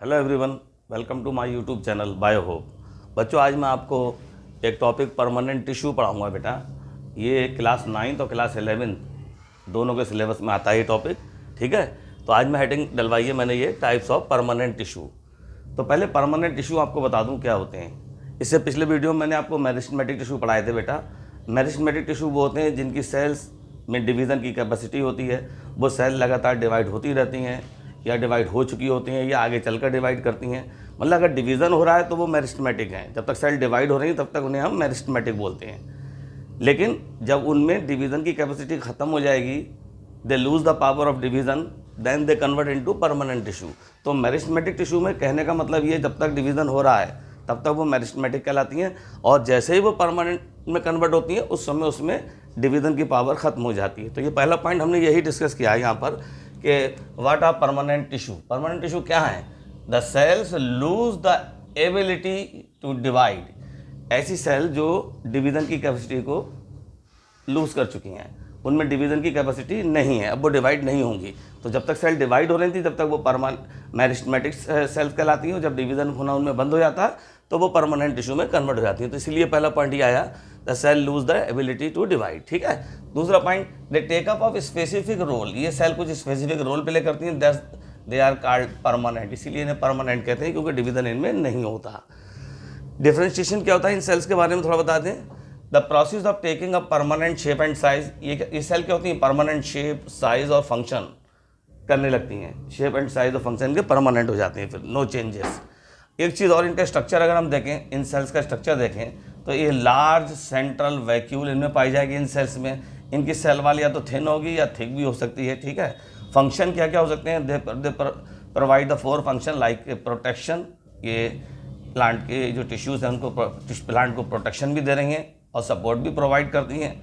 Hello everyone, welcome to my YouTube channel Bio Hope. बच्चों, आज मैं आपको एक टॉपिक परमानेंट टिश्यू पढ़ाऊंगा बेटा। ये क्लास 9 और क्लास 11 दोनों के सिलेबस में आता है ये टॉपिक, ठीक है। तो आज मैं हेडिंग डलवाई है मैंने, ये टाइप्स ऑफ परमानेंट टिश्यू। तो पहले परमानेंट टिश्यू आपको बता दूं क्या होते हैं। इससे पिछले वीडियो में मैंने आपको मेरिस्टेमेटिक टिश्यू पढ़ाए थे बेटा। मेरिस्टेमेटिक टिश्यू वो होते हैं जिनकी सेल्स में डिवीज़न की कैपेसिटी होती है, वो सेल लगातार डिवाइड होती रहती हैं या डिवाइड हो चुकी होती हैं या आगे चलकर डिवाइड करती हैं। मतलब अगर डिवीज़न हो रहा है तो वो मेरिस्टेमेटिक हैं, जब तक सेल डिवाइड हो रही है तब तक उन्हें हम मेरिस्टेमेटिक बोलते हैं। लेकिन जब उनमें डिवीज़न की कैपेसिटी ख़त्म हो जाएगी, they lose the power of division, then they convert into permanent tissue. तो मेरिस्टेमेटिक टिश्यू में कहने का मतलब ये, जब तक डिवीज़न हो रहा है तब तक वो मेरिस्टेमेटिक कहलाती हैं, और जैसे ही वो परमानेंट में कन्वर्ट होती हैं उस समय उसमें डिवीज़न की पावर ख़त्म हो जाती है। तो ये पहला पॉइंट हमने यही डिस्कस किया है यहाँ पर कि what are permanent tissue. Permanent tissue क्या है? The cells lose the ability to divide. ऐसी सेल जो डिवीज़न की कैपेसिटी को लूज कर चुकी हैं, उनमें डिवीज़न की कैपेसिटी नहीं है, अब वो डिवाइड नहीं होंगी। तो जब तक सेल डिवाइड हो रही थी तब तक वो मेरिस्टेमेटिक सेल्स कहलाती हैं, और जब डिवीज़न होना उनमें बंद हो जाता है तो वो परमानेंट टिश्यू में कन्वर्ट हो जाती है। तो इसलिए पहला पॉइंट ये आया, the cell lose the ability to divide, ठीक है। दूसरा point, they take up of specific role. ये सेल कुछ स्पेसिफिक रोल प्ले करती हैं, दे आर कॉल्ड परमानेंट। इसीलिए इन्हें परमानेंट कहते हैं क्योंकि डिवीज़न इनमें नहीं होता। डिफरेंशिएशन क्या होता है इन सेल्स के बारे में थोड़ा बता दें। The process of taking a permanent shape and size. ये सेल क्या होती है? परमानेंट शेप, साइज और फंक्शन करने लगती हैं। शेप एंड साइज और फंक्शन के परमानेंट हो जाते हैं, फिर नो चेंजेस। एक चीज़ और, इनका स्ट्रक्चर अगर हम देखें, इन सेल्स का स्ट्रक्चर देखें तो ये लार्ज सेंट्रल वैक्यूल इनमें पाई जाएगी। इन सेल्स में इनकी सेल वाल या तो थिन होगी या थिक भी हो सकती है, ठीक है। फंक्शन क्या क्या हो सकते हैं? They provide the 4 function like protection. ये प्लांट के जो टिश्यूज़ हैं उनको, प्लांट को प्रोटेक्शन भी दे रही हैं और सपोर्ट भी प्रोवाइड करती हैं,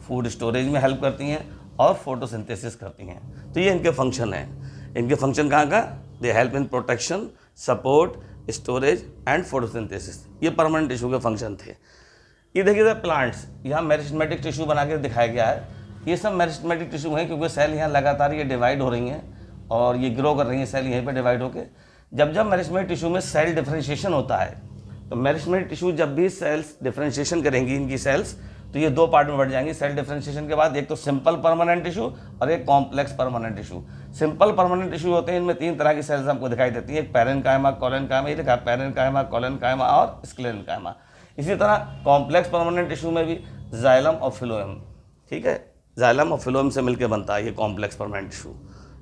फूड स्टोरेज में हेल्प करती हैं और फोटोसिंथेसिस करती हैं। तो ये इनके फंक्शन हैं। इनके फंक्शन कहाँ का? They help in protection, support, storage and photosynthesis. ये परमानेंट टिश्यू के फंक्शन थे। ये देखिए प्लांट्स, यहाँ मेरिस्टेमेटिक टिश्यू बना के दिखाया गया है। ये सब मेरिस्टेमेटिक टिश्यू हैं क्योंकि सेल यहाँ लगातार ये डिवाइड हो रही हैं और ये ग्रो कर रही हैं सेल यहीं पे डिवाइड होकर। जब जब मेरिस्टेमेटिक टिश्यू में सेल डिफरेंशिएशन होता है, तो मेरिस्टेमेटिक टिश्यू जब भी सेल्स डिफरेंशिएशन करेंगी इनकी सेल्स, तो ये 2 पार्ट में बढ़ जाएंगी सेल डिफरेंशिएशन के बाद। एक तो सिंपल परमानेंट टिश्यू और एक complex permanent tissue. Simple permanent tissue होते हैं, इनमें 3 तरह की सेल्स हमको दिखाई देती हैं, एक पैरेन्काइमा, कोलेनकाइमा, ये लिखा है पैरेन्काइमा, कोलेनकाइमा और स्क्लेरेन्काइमा। इसी तरह कॉम्प्लेक्स परमानेंट टिश्यू में भी जाइलम और फिलोएम, ठीक है, जाइलम और फिलोएम से मिलकर बनता है ये कॉम्प्लेक्स परमानेंट टिश्यू।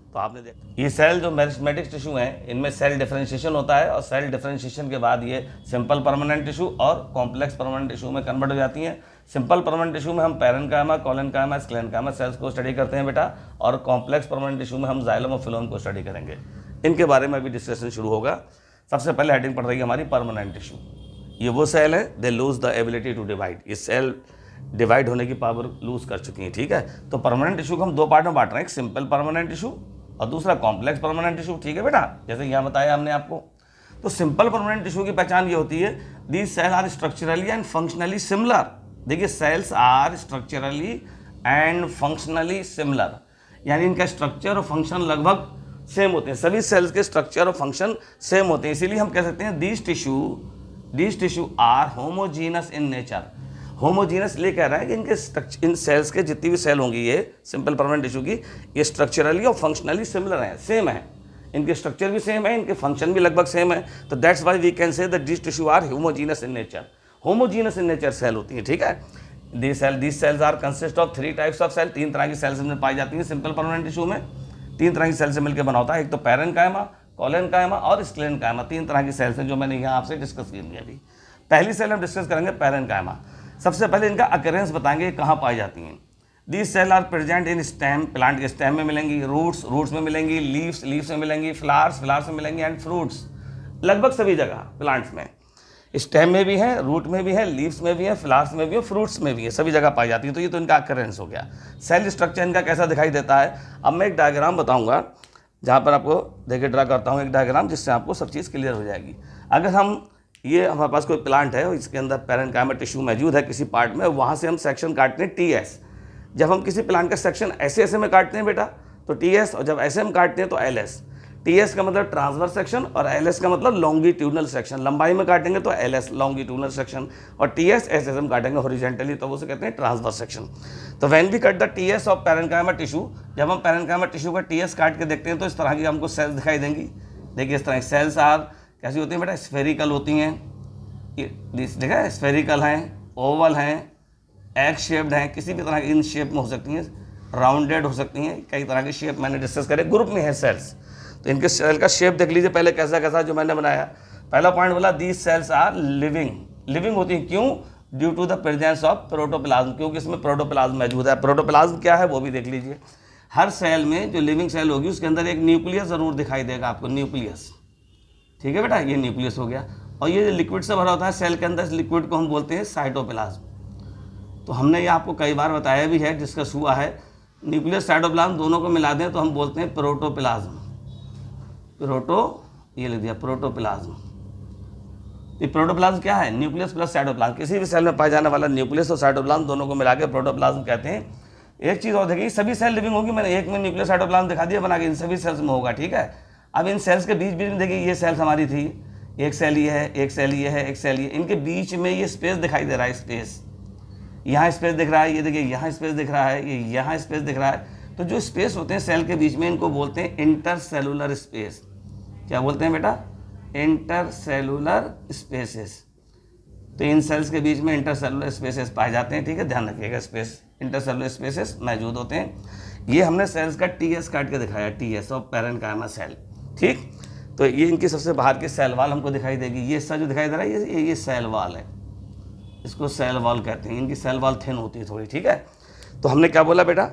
तो आपने देखा ये सेल जो मेरिस्टेमेटिक टिश्यू हैं, इनमें सेल डिफरेंशिएशन होता है और सेल डिफरेंशिएशन के बाद ये सिंपल परमानेंट टिश्यू और कॉम्प्लेक्स परमानेंट टिश्यू में कन्वर्ट हो जाती हैं। सिंपल परमानेंट टिश्यू में हम पैरेन्काइमा, कोलेनकाइमा, स्क्लेरेन्काइमा सेल्स को स्टडी करते हैं बेटा, और कॉम्प्लेक्स परमानेंट टिश्यू में हम जाइलम और फिलोएम को स्टडी करेंगे। इनके बारे में भी डिस्कशन शुरू होगा। सबसे पहले हेडिंग पड़ रही है हमारी परमानेंट टिश्यू। ये वो सेल है, they lose the ability to divide. ये सेल डिवाइड होने की पावर लूज कर चुकी हैं, ठीक है। तो परमानेंट टिश्यू को हम 2 पार्ट में बांट रहे हैं, एक सिंपल परमानेंट टिश्यू और दूसरा कॉम्प्लेक्स परमानेंट टिश्यू, ठीक है बेटा, जैसे यहाँ बताया हमने आपको। तो सिंपल परमानेंट टिश्यू की पहचान ये होती है, these cell are structurally and functionally similar. देखिए cells are structurally and functionally similar, यानी इनका स्ट्रक्चर और फंक्शन लगभग सेम होते हैं। सभी सेल्स के स्ट्रक्चर और फंक्शन सेम होते हैं, इसीलिए हम कह सकते हैं these tissue are homogeneous in nature. Homogeneous ले कह रहा है कि इनके इन सेल्स के जितनी भी सेल होंगी ये सिंपल परमानेंट टिश्यू की, ये स्ट्रक्चरली और फंक्शनली सिमिलर हैं, सेम है। इनके स्ट्रक्चर भी सेम है, इनके फंक्शन भी लगभग सेम है। तो that's why we can say that this tissue are homogeneous in nature. Homogeneous in nature cell होती है, ठीक है। This cells are consist of 3 types of cell. 3 तरह की सेल्स में पाई जाती हैं सिंपल परमानेंट टिश्यू में। 3 तरह की सेल से मिलकर बना होता है, एक तो पैरेन्काइमा, कोलेनकाइमा और स्क्लेरेन्काइमा। 3 तरह की सेल्स हैं जो मैंने यहाँ आपसे डिस्कस की अभी। पहली सेल हम डिस्कस करेंगे पैरेन्काइमा। सबसे पहले इनका अकरेंस बताएंगे कहाँ पाई जाती हैं। These cell are present in stem, plant के स्टेम में मिलेंगी, रूट्स में मिलेंगी, लीव्स में मिलेंगी, फ्लावर्स में मिलेंगी एंड फ्रूट्स। लगभग सभी जगह प्लांट्स में स्टेम में भी है, रूट में भी है, लीव्स में भी है, फ्लावर्स में भी है, फ्रूट्स में भी है, सभी जगह पाई जाती है। तो ये तो इनका अकरेंस हो गया। सेल स्ट्रक्चर इनका कैसा दिखाई देता है, अब मैं एक डायग्राम बताऊँगा जहाँ पर आपको देखिए ड्रा करता हूँ एक डायग्राम, जिससे आपको सब चीज़ क्लियर हो जाएगी। अगर हम ये हमारे पास कोई प्लांट है और इसके अंदर पैरेन्काइमा टिश्यू मौजूद है किसी पार्ट में, वहाँ से हम सेक्शन काटते हैं TS। जब हम किसी प्लांट का सेक्शन ऐसे में काटते हैं बेटा तो TS, और जब ऐसे हम काटते हैं तो LS। TS का मतलब ट्रांसवर्स सेक्शन और LS का मतलब लॉन्गिट्यूडनल सेक्शन। लंबाई में काटेंगे तो LS लॉन्गिट्यूडनल सेक्शन और TS SS में काटेंगे हॉरिजॉन्टली तो उसे कहते हैं ट्रांसवर्स सेक्शन। तो when we cut the TS of parenchyma tissue, जब हम पैरेन्काइमा टिश्यू का TS काट के देखते हैं तो इस तरह की हमको सेल्स दिखाई देंगी। देखिए इस तरह सेल्स आर कैसी होती हैं बेटा, स्फेरिकल होती हैं। ये देखा है, स्फेरिकल हैं, ओवल हैं, एग शेप्ड हैं, किसी भी तरह की इन शेप में हो सकती हैं, राउंडेड हो सकती हैं, कई तरह के शेप मैंने डिस्कस करे। ग्रुप में है सेल्स, तो इनके सेल का शेप देख लीजिए पहले कैसा कैसा जो मैंने बनाया। पहला पॉइंट बोला these cells are living, living होती हैं क्यों, due to the presence of protoplasm, क्योंकि इसमें प्रोटोप्लाज्म मौजूद है। प्रोटोप्लाज्म क्या है वो भी देख लीजिए। हर सेल में जो लिविंग सेल होगी उसके अंदर एक न्यूक्लियस ज़रूर दिखाई देगा आपको, न्यूक्लियस। ठीक है बेटा, ये न्यूक्लियस हो गया। और ये जो लिक्विड से भरा होता है सेल के अंदर, इस लिक्विड को हम बोलते हैं साइटोप्लाज्म। तो हमने ये आपको कई बार बताया भी है, डिस्कस हुआ है। न्यूक्लियस साइटोप्लाज्म दोनों को मिला दें तो हम बोलते हैं प्रोटोप्लाज्म। ये लिख दिया प्रोटोप्लाज्म। ये प्रोटोप्लाज्म क्या है, न्यूक्लियस प्लस साइटोप्लाज्म। किसी भी सेल में पाए जाने वाला न्यूक्लियस और साइटोप्लाज्म दोनों को मिला के प्रोटोप्लाज्म कहते हैं। एक चीज़ और देखिए, सभी सेल लिविंग होगी, मैंने एक में न्यूक्लियस साइटोप्लाज्म दिखा दिया बना के, इन सभी सेल्स में होगा। ठीक है, अब इन सेल्स के बीच बीच में देखिए ये सेल्स हमारी थी, एक सेल ये है, एक सेल ये है, एक सेल ये, इनके बीच में ये स्पेस दिखाई दे रहा है, स्पेस यहाँ स्पेस दिख रहा है, ये देखिए यहाँ स्पेस दिख रहा है, ये यहाँ स्पेस दिख रहा है। तो जो स्पेस होते हैं सेल के बीच में इनको बोलते हैं इंटरसेलुलर स्पेस। क्या बोलते हैं बेटा, इंटरसेलुलर स्पेसेस। तो इन सेल्स के बीच में इंटरसेलुलर स्पेसेस पाए जाते हैं। ठीक है, ध्यान रखिएगा, स्पेस इंटरसेलुलर स्पेसेस मौजूद होते हैं। ये हमने सेल्स का TS काट के दिखाया, TS ऑफ पैरेन्काइमा सेल। ठीक, तो ये इनकी सबसे बाहर की सेल वॉल हमको दिखाई देगी। ये हिस्सा जो दिखाई दे रहा है ये सेल वॉल है, इसको सेल वॉल कहते हैं। इनकी सेल वॉल थिन होती है थोड़ी। ठीक है, तो हमने क्या बोला बेटा,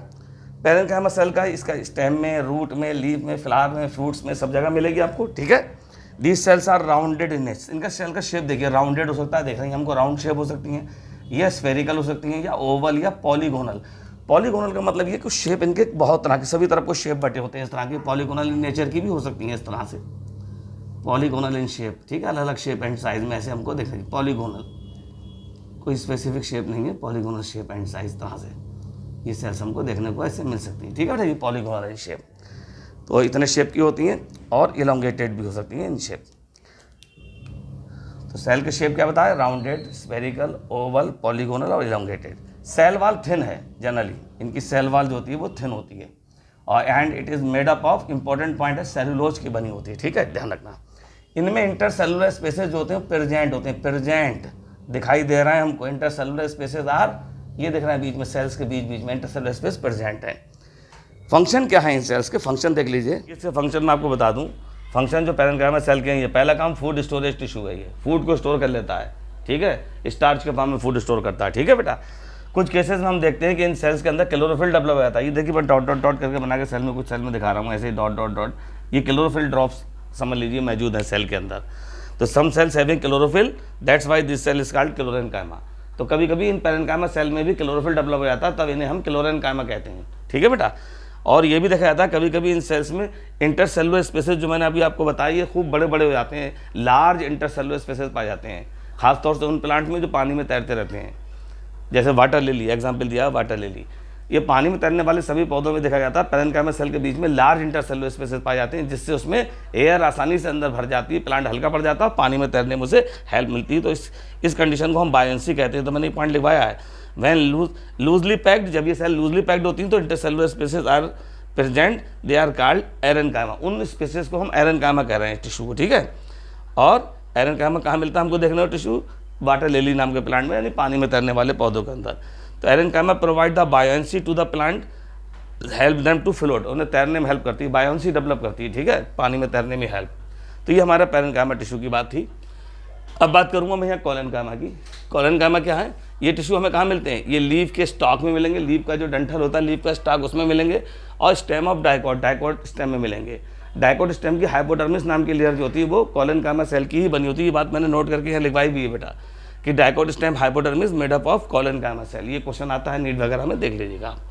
पैरेन्काइमा सेल का इसका स्टेम में, रूट में, लीफ में, फ्लावर में, फ्रूट्स में, सब जगह मिलेगी आपको। ठीक है, these cells are rounded in nature. इनका सेल का शेप देखिए, राउंडेड हो सकता है, देख रहे हैं हमको, राउंड शेप हो सकती हैं, या स्फेरिकल हो सकती हैं, या ओवल या पॉलीगोनल। पॉलीगोनल का मतलब ये कि शेप इनके बहुत तरह के, सभी तरफ को शेप बटे होते हैं इस तरह के। पॉलीगोनल इन नेचर की भी हो सकती हैं इस तरह से, पॉलीगोनल इन शेप। ठीक है, अलग अलग शेप एंड साइज में ऐसे हमको देख सकते। पॉलीगोनल कोई स्पेसिफिक शेप नहीं है, पॉलीगोनल शेप एंड साइज तरह से ये सेल्स हमको देखने को ऐसे मिल सकती हैं। ठीक है, ये पॉलीगोनल इन शेप, तो इतने शेप की होती हैं और इलोंगेटेड भी हो सकती हैं इन शेप। तो सेल के शेप क्या बताया, राउंडेड, स्फेरिकल, ओवल, पॉलीगोनल और इलोंगेटेड। सेल वॉल थिन है जनरली, इनकी सेल वॉल जो होती है वो थिन होती है। और and it is made up of, important point है, सेलुलोज की बनी होती है। ठीक है, ध्यान रखना। इनमें इंटरसेलुलर स्पेसेस जो होते हैं प्रेजेंट होते हैं, प्रेजेंट दिखाई दे रहा है हमको। इंटरसेलुलर स्पेसेस आर, ये दिख रहा है बीच में, सेल्स के बीच बीच में इंटरसेलुलर स्पेस प्रेजेंट है। फंक्शन क्या है इन सेल्स के, फंक्शन देख लीजिए। इसके फंक्शन मैं आपको बता दूं, फंक्शन जो पैरेन्काइमा सेल के हैं, ये पहला काम फूड स्टोरेज टिश्यू है, ये फूड को स्टोर कर लेता है। ठीक है, स्टार्च के फॉर्म में फूड स्टोर करता है। ठीक है बेटा, कुछ केसेस में हम देखते हैं कि इन सेल्स के अंदर क्लोरोफिल डेवलप हो जाता है। ये देखिए मैं डॉट डॉट डॉट करके बना के सेल में, कुछ सेल में दिखा रहा हूँ ऐसे ही डॉट डॉट डॉट, ये क्लोरोफिल ड्रॉप्स समझ लीजिए मौजूद है सेल के अंदर। तो some cells having chlorophyll, that's why this cell is called chlorenchyma. तो कभी कभी इन पैरेन्काइमा सेल में भी क्लोरोफिल डेवलप हो जाता है, तब इन्हें हम क्लोरेन्काइमा कहते हैं। ठीक है बेटा, और ये भी देखा जाता है कभी कभी इन सेल्स में इंटरसेलुलर स्पेसेस जो मैंने अभी आपको बताई है खूब बड़े बड़े हो जाते हैं, लार्ज इंटरसेलुलर स्पेसेस पाए जाते हैं, खासतौर से उन प्लांट में जो पानी में तैरते रहते हैं, जैसे वाटर लिली, एग्जाम्पल दिया वाटर लिली। ये पानी में तैरने वाले सभी पौधों में देखा जाता है पैरेन्काइमा सेल के बीच में लार्ज इंटरसेलुलर स्पेसेस पाए जाते हैं, जिससे उसमें एयर आसानी से अंदर भर जाती है, प्लांट हल्का पड़ जाता है, पानी में तैरने में उसे हेल्प मिलती है। तो इस कंडीशन को हम बायोंसी कहते हैं। तो मैंने पॉइंट लिखवाया है, व्हेन लूजली पैक्ड, जब ये सेल लूजली पैक्ड होती हैं तो intercellular spaces are present, they are called aerenchyma. उन स्पेसेस को हम एरेन्काइमा कह रहे हैं टिश्यू को। ठीक है, और एरेन्काइमा कहाँ मिलता है हमको देखने को, टिश्यू वाटर लिली नाम के प्लांट में, यानी पानी में तैरने वाले पौधों के अंदर। तो aerenchyma provide the buoyancy to the plant, help them to float, उन्हें तैरने में हेल्प करती है, बायोंसी डेवलप करती है। ठीक है, पानी में तैरने में हेल्प। तो ये हमारा पैरेन्काइमा टिश्यू की बात थी। अब बात करूंगा मैं यहाँ कोलेन्काइमा की। कोलेन्काइमा क्या है, ये टिश्यू हमें कहाँ मिलते हैं, ये लीफ के स्टॉक में मिलेंगे, लीफ का जो डंठल होता है, लीफ का स्टॉक उसमें मिलेंगे, और stem of dicot, dicot stem में मिलेंगे। डाइकोट स्टेम की हाइपोडर्मिस नाम की लेयर जो होती है वो कोलेन्काइमा सेल की ही बनी होती है। ये बात मैंने नोट करके यहाँ लिखवाई भी है बेटा, कि dicot stem hypodermis made up of collenchyma cell. ये क्वेश्चन आता है नीट वगैरह में, देख लीजिएगा आप।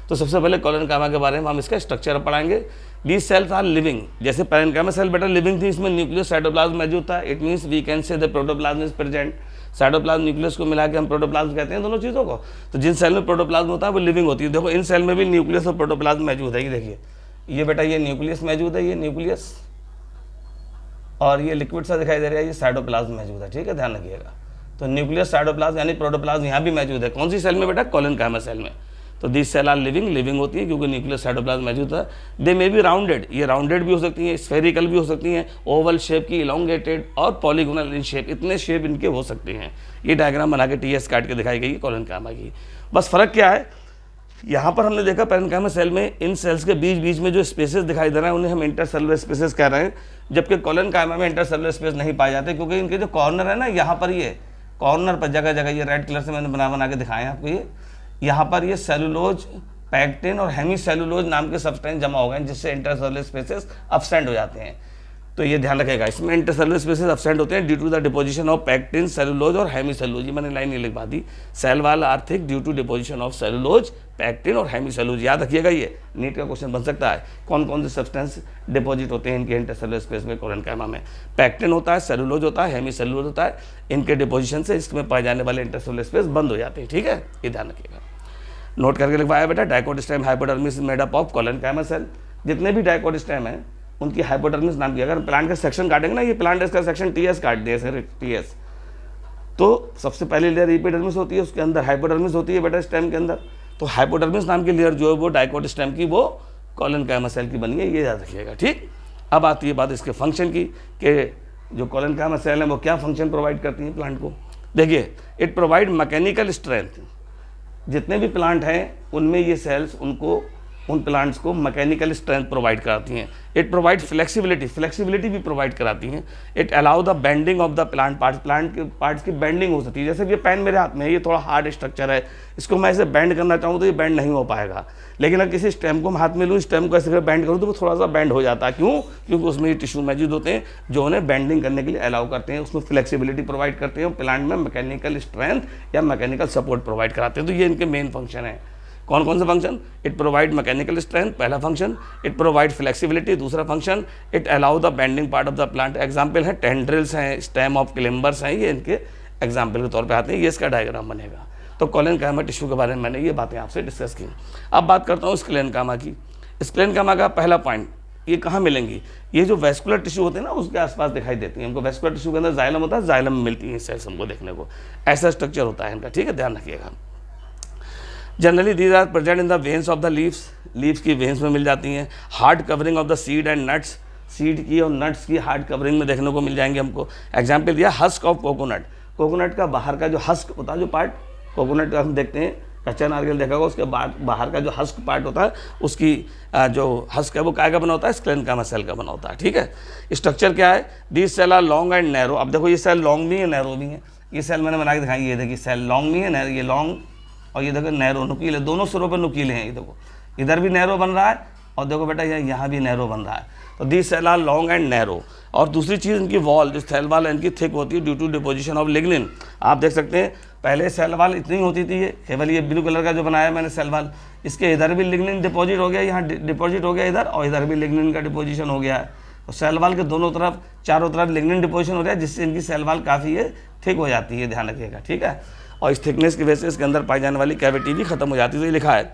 तो सबसे पहले कोलेन्काइमा के बारे में हम इसका स्ट्रक्चर पढ़ाएंगे। दीज सेल्स आर लिविंग, जैसे पैरेन्काइमा सेल बेटा लिविंग थी, इसमें न्यूक्लियस साइटोप्लाज्म मौजूद था। It means we can say the protoplasm is present. Cytoplasm nucleus को मिला के हम प्रोटोप्लाज्म कहते हैं दोनों चीज़ों को। तो जिन सेल में प्रोटोप्लाज्म होता है वो लिविंग होती है। देखो इन सेल में भी न्यूक्लियस और प्रोटोप्लाज्म मौजूद है। ये देखिए, ये बेटा ये न्यूक्लियस मौजूद है, ये न्यूक्लियस और ये लिक्विड सा दिखाई दे रहा है, ये साइटोप्लाज्म मौजूद है, ठीक है, ध्यान रखिएगा। तो न्यूक्लियस, साइटोप्लाज्म यानी प्रोटोप्लाज्म यहाँ भी मौजूद है। कौन सी सेल में बेटा? कोलेनकाइमा सेल में। तो दिस सेल आर लिविंग होती है क्योंकि न्यूक्लियस साइटोप्लाज्म मौजूद है। दे मे बी राउंडेड, ये राउंडेड भी हो सकती हैं, स्फेरिकल भी हो सकती हैं, ओवल शेप की, इलोंगेटेड और पॉलीगोनल इन शेप, इतने शेप इनके हो सकते हैं। ये डायग्राम बना के टीएस काट के दिखाई गई है कोलेनकाइमा की। बस फर्क क्या है, यहाँ पर हमने देखा पेरेन्काइमा सेल में इन सेल्स के बीच बीच में जो स्पेसेस दिखाई दे रहे हैं उन्हें हम इंटरसेलुलर स्पेसेस कह रहे हैं, जबकि कोलेनकाइमा में इंटरसेलुलर स्पेस नहीं पाए जाते क्योंकि इनके जो कॉर्नर है ना, यहाँ पर ये कॉर्नर पर जगह जगह ये रेड कलर से मैंने बना के दिखाए हैं आपको, ये यहाँ पर ये सेलुलोज, पैक्टिन और हेमी सेलुलोज नाम के सब्सटेंस जमा हो गए हैं जिससे इंटरसेलुलर स्पेसेस अब्सेंट हो जाते हैं। तो ये ध्यान रखेगा, इसमें इंटरसेलुलर स्पेसेस अब्सेंट होते हैं due to the deposition of pectin, cellulose और हेमी सेलुलोज। मैंने लाइन ये लिखवा दी, cell wall are thick due to deposition of cellulose, pectin और हेमी सेलुलोज। याद रखिएगा, ये नीट का क्वेश्चन बन सकता है। कौन कौन से सब्सटेंस डिपॉजिट होते हैं इनके इंटरसेलुलर स्पेस में कोलेनकाइमा में? पैक्टिन होता है, सेलुलोज होता है, हेमी सेलुलोज होता है। इनके डिपोजिशन से इसमें पाए जाने वाले इंटरसेलुलर स्पेस बंद हो जाते हैं, ठीक है, ये ध्यान रखिएगा। नोट करके लिखवाया बेटा, dicot stem hypodermis made up of collenchyma cell. जितने भी डाइकोटिस्टेम हैं उनकी हाइपोडर्मिस नाम की, अगर प्लांट का सेक्शन काटेंगे ना, ये प्लांट इसका सेक्शन टीएस काट दिया सर, टीएस, तो सबसे पहली लेयर एपिडर्मिस होती है, उसके अंदर हाइपोडर्मिस होती है बेटा स्टेम के अंदर। तो हाइपोडर्मिस नाम की लेयर जो है वो डाइकोटिस्टेम की, वो कोलेनकाइमा सेल की बनी है, ये याद रखिएगा, ठीक। अब आती है बात इसके फंक्शन की कि जो कोलेनकाइमा सेल है वो क्या फंक्शन प्रोवाइड करती है प्लांट को। देखिए, इट प्रोवाइड मैकेनिकल स्ट्रेंथ। जितने भी प्लांट हैं उनमें ये सेल्स उन प्लांट्स को मैकेनिकल स्ट्रेंथ प्रोवाइड कराती हैं। इट प्रोवाइड फ्लेक्सिबिलिटी भी प्रोवाइड कराती हैं। It allow the bending of the plant के पार्ट्स की बेंडिंग हो सकती है। जैसे ये पेन मेरे हाथ में है, ये थोड़ा हार्ड स्ट्रक्चर है, इसको मैं ऐसे बेंड करना चाहूँ तो ये बेंड नहीं हो पाएगा। लेकिन अगर किसी स्टेम को मैं हाथ में लूँ, स्टेम को ऐसे बेंड करूँ तो वो थोड़ा सा बेंड हो जाता है। क्यों? क्योंकि उसमें ये टिश्यू मौजूद होते हैं जो उन्हें बेंडिंग करने के लिए अलाउ करते हैं, उसमें फ्लेक्सिबिलिटी प्रोवाइड करते हैं, प्लांट में मैकेनिकल स्ट्रेंथ या मैकेनिकल सपोर्ट प्रोवाइड कराते हैं। तो ये इनके मेन फंक्शन है। कौन कौन सा function? It provide mechanical strength, पहला फंक्शन। इट प्रोवाइड फ्लेक्सिबिलिटी, दूसरा function. It allow the bending part of the plant. Example है टेंड्रिल्स हैं, स्टेम ऑफ क्लिम्बर्स हैं, ये इनके एग्जाम्पल के तौर पे आते हैं। ये इसका डायग्राम बनेगा। तो कोलेनकाइमा टिश्यू के बारे में मैंने ये बातें आपसे डिस्कस की। अब बात करता हूँ स्क्लेरेन्काइमा की। स्क्लेरेन्काइमा का पहला पॉइंट, ये कहाँ मिलेंगी? ये जो वेस्कुलर टिश्यू होते हैं ना उसके आसपास दिखाई देती हैं हमको। वेस्कुलर टिश्यू के अंदर जाइलम होता है, जाइलम में मिलती है सेल्स हमको देखने को। ऐसा स्ट्रक्चर होता है इनका, ठीक है, ध्यान रखिएगा। Generally these are present in the veins of the leaves की वेन्स में मिल जाती हैं। Hard covering of the seed and nuts, seed की और नट्स की हार्ड कवरिंग में देखने को मिल जाएंगे हमको। एग्जाम्पल दिया, हस्क ऑफ कोकोनट। कोकोनट का बाहर का जो हस्क होता है, जो पार्ट कोकोनट का हम देखते हैं, कच्चा नारियल देखा होगा, उसके बाहर का जो हस्क पार्ट होता है, उसकी जो हस्क है वो क्या का बना होता है? स्क्लेरेन्काइमा सेल का बना होता है, ठीक है। स्ट्रक्चर क्या है? These cell are long and narrow. अब देखो, ये सेल लॉन्ग भी है, नैरो भी है। ये सेल मैंने बना के दिखाई, ये देखिए सेल लॉन्ग भी है, ये लॉन्ग, और ये देखो नैरो, नुकीले, दोनों सिरों पर नुकीले हैं। ये देखो इधर भी नैरो बन रहा है और देखो बेटा यहाँ भी नैरो बन रहा है। तो these cell are long and narrow. और दूसरी चीज़, इनकी वॉल, जो सेल वाल है इनकी थिक होती है due to deposition of lignin. आप देख सकते हैं पहले सेल वाल इतनी होती थी, ये केवल ये ब्लू कलर का जो बनाया मैंने सेल वाल, इसके इधर भी लिग्निन डिपॉजिट हो गया, यहाँ डिपॉजिट हो गया इधर, और इधर भी लिग्निन का डिपोजिशन हो गया है। और सेल वाल के दोनों तरफ, चारों तरफ लिग्निन डिपोजिशन हो रहा है, जिससे इनकी सेल वाल काफ़ी ये थिक हो जाती है, ध्यान रखिएगा, ठीक है। और इस थिकनेस की वजह से इसके अंदर पाई जाने वाली कैविटी भी खत्म हो जाती है। तो ये लिखा है,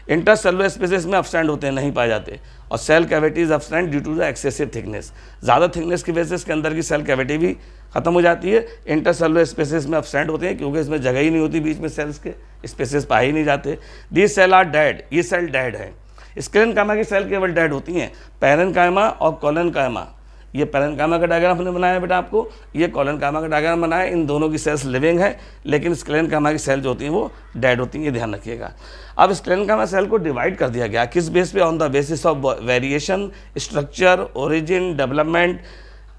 इंटरसेलुलर स्पेसेस में अब्सेंट होते हैं, नहीं पाए जाते। और cell cavities absent due to the excessive thickness. ज़्यादा थिकनेस की वजह से इसके अंदर की सेल कैविटी भी खत्म हो जाती है। इंटरसेलुलर स्पेसेस में अब्सेंट होते हैं क्योंकि इसमें जगह ही नहीं होती, बीच में सेल्स के स्पेसेस पाए ही नहीं जाते। दीज सेल आर डेड, ये सेल डेड है। स्क्लेरेन्काइमा की सेल केवल डेड होती हैं। पेरेन्काइमा और कोलेनकाइमा, ये पेरेन्काइमा का डायग्राम हमने बनाया है बेटा आपको, ये कोलेनकाइमा का डायग्राम बनाया है। इन दोनों की सेल्स लिविंग है, लेकिन स्क्लेरेन्काइमा की सेल जो होती हैं वो डेड होती हैं, ये ध्यान रखिएगा। अब स्क्लेरेन्काइमा सेल को डिवाइड कर दिया गया, किस बेस पे? On the basis of variation, structure, origin, development,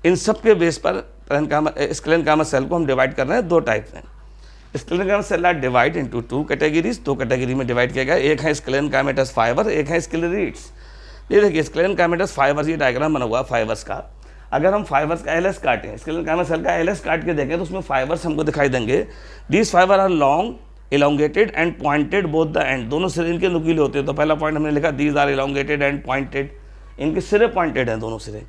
इन सब के बेस पर स्क्लेरेन्काइमा सेल को हम डिवाइड कर रहे हैं। दो टाइप हैं। Sclerenchyma cell are divide into two categories, दो कैटेगरी में डिवाइड किया गया। एक है स्क्लेरेन्काइमेटस फाइबर, एक है स्क्लेरिड्स। ये देखिए स्क्लेरेन्काइमेटस फाइबर, ये डायग्राम बना हुआ फाइबर्स का। अगर हम फाइबर्स का एलएस काटें, स्क्लेरेन्काइमा सेल का एलएस काट के देखें तो उसमें फाइबर्स हमको दिखाई देंगे। These fibre are long, elongated and pointed both the end, दोनों सिरे इनके नुकीले होते हैं। तो पहला पॉइंट हमने लिखा, these are elongated and pointed, इनके सिरे पॉइंटेड हैं दोनों सिरे।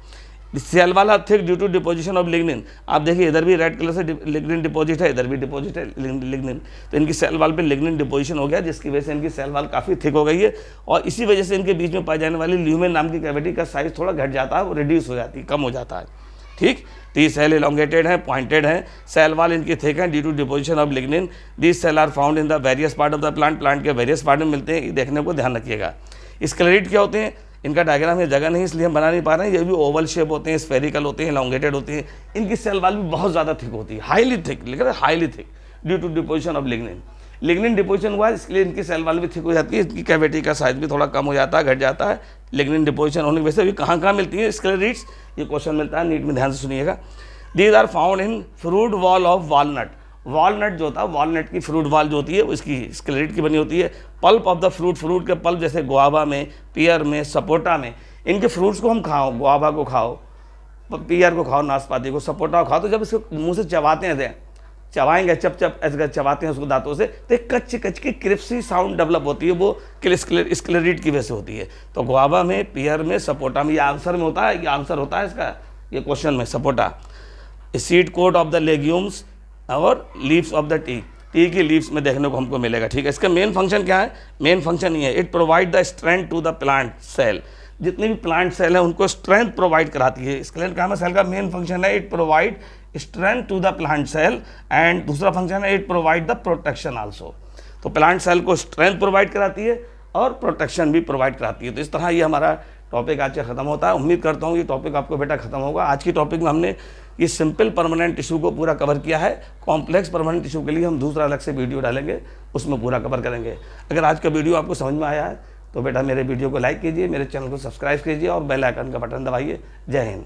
सेल वाला thick due to deposition of lignin. आप देखिए इधर भी रेड कलर से लिग्निन डिपोजिट है, इधर भी डिपोजिट है लिग्निन। तो इनकी सेल वाल पे लिग्निन डिपोजिशन हो गया, जिसकी वजह से इनकी सेल वाल काफ़ी थिक हो गई है। और इसी वजह से इनके बीच में पाई जाने वाली ल्यूमेन नाम की कैविटी का साइज थोड़ा घट जाता है, वो रिड्यूस हो जाती है, कम हो जाता है, ठीक। टी सेल इलोंगेटेड हैं, पॉइंटेड हैं, सेल वाल इनकी थिक हैं due to deposition of lignin. These cell are found in the various part of the plant, plant के वेरियस पार्ट में मिलते हैं, ये देखने को ध्यान रखिएगा। स्क्लेरेट क्या होते हैं, इनका डायग्राम ये जगह नहीं इसलिए हम बना नहीं पा रहे हैं, ये भी ओवल शेप होते हैं, स्फेरिकल होते हैं, इलोंगेटेड होती हैं, इनकी सेल वाल भी बहुत ज़्यादा थिक होती है, हाईली थिक, लिख रहे highly thick due to deposition of lignin. Lignin deposition हुआ है इसलिए इनकी सेल वाल भी थिक हो जाती है, इनकी कैविटी का साइज भी थोड़ा कम हो जाता है, घट जाता है लिग्निन डिपोजिशन होने की वजह से। भी कहाँ मिलती है स्क्लेरेट्स, ये क्वेश्चन मिलता है नीट में, ध्यान से सुनिएगा। These are found in fruit wall of walnut. Walnut जो होता है, वॉलनट की फ्रूट वॉल जो होती है वो इसकी स्क्लेरेट की बनी होती है। Pulp of the fruit, fruit के पल्प जैसे गुआवा में, पियर में, सपोटा में, इनके फ्रूट्स को हम खाओ, गुआवा को खाओ, पियर को खाओ, नाशपाती को, सपोटा को खाओ, तो जब इसको मुंह से चबाते हैं, चबाएंगे, चप चप ऐसे चबाते हैं उसको दांतों से, तो एक कच्ची की क्रिप्सी साउंड डेवलप होती है, वो स्क्लेरेट की वजह से होती है। तो गुआवा में, पियर में, सपोटा में, ये आंसर में होता है, ये आंसर होता है इसका, ये क्वेश्चन में sapota. Seed coat of the legumes और leaves of the tea, tea की लीव्स में देखने को हमको मिलेगा, ठीक है। इसका मेन फंक्शन क्या है, मेन फंक्शन ये है, it provide the strength to the plant cell. जितने भी प्लांट सेल है उनको स्ट्रेंथ प्रोवाइड कराती है। स्क्लेरेट काम है सेल का मेन फंक्शन है, it provide strength to the plant cell, and दूसरा फंक्शन है it provide the protection also. तो प्लांट सेल को स्ट्रेंथ प्रोवाइड कराती है और प्रोटेक्शन भी प्रोवाइड कराती है। तो इस तरह ये हमारा टॉपिक आज से ख़त्म होता है। उम्मीद करता हूँ ये टॉपिक आपको बेटा ख़त्म होगा। आज की टॉपिक में हमने ये सिंपल परमानेंट टिश्यू को पूरा कवर किया है। कॉम्प्लेक्स परमानेंट टिश्यू के लिए हम दूसरा अलग से वीडियो डालेंगे, उसमें पूरा कवर करेंगे। अगर आज का वीडियो आपको समझ में आया है तो बेटा मेरे वीडियो को लाइक कीजिए, मेरे चैनल को सब्सक्राइब कीजिए और बेल आइकन का बटन दबाइए। जय हिंद।